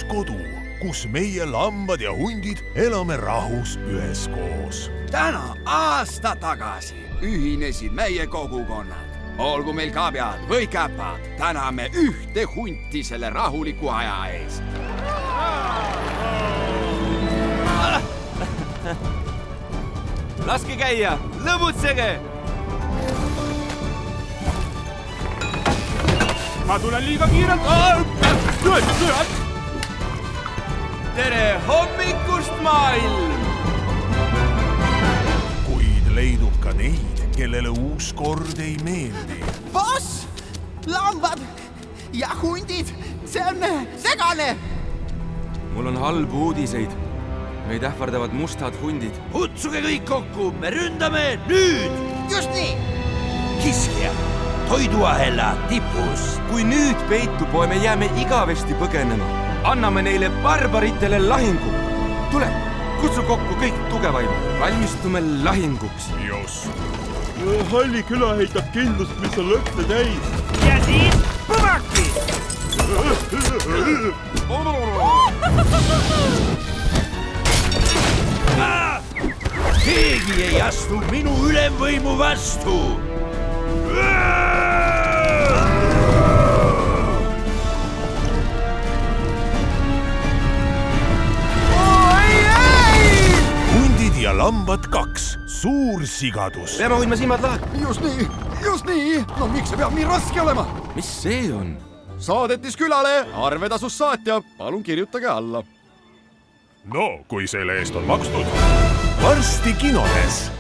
kodu, kus meie lambad ja hundid elame rahus üheskoos. Täna aasta tagasi ühinesid meie kogukonnad. Olgu meil kabjad või käpad, täname ühte hunti selle rahuliku aja eest. Laske käia, lõbutsege! Ma tulen liiga kiirelt. Tere hommikust, maailm! Kuid leidub ka neid, kellele uus kord ei meeldi. Boss! Lambad ja hundid, see on segane! Mul on halbu uudiseid. Meid ähvardavad mustad hundid. Kutsuge kõik kokku, me ründame nüüd! Just nii! Kiskja, toiduahela tipus. Kui nüüd peitu poeme, jääme igavesti põgenema. Anname neile barbaritele lahingu. Tule, kutsu kokku kõik tugevaimad. Valmistume lahinguks. Just. Halli küla heitab kindlust, mis on lõkse täis. Ja siis põmaki! Keegi ei astu minu ülemvõimu vastu. Hundid ja lambad 2. Suur sigadus. Peame hoidma silmad lahti. Just nii! No miks see peab nii raske olema? Mis see on? Saadetis külale, arvetasus saatja. Palun kirjutage alla. No, kui selle eest on makstud. Varsti kinodes.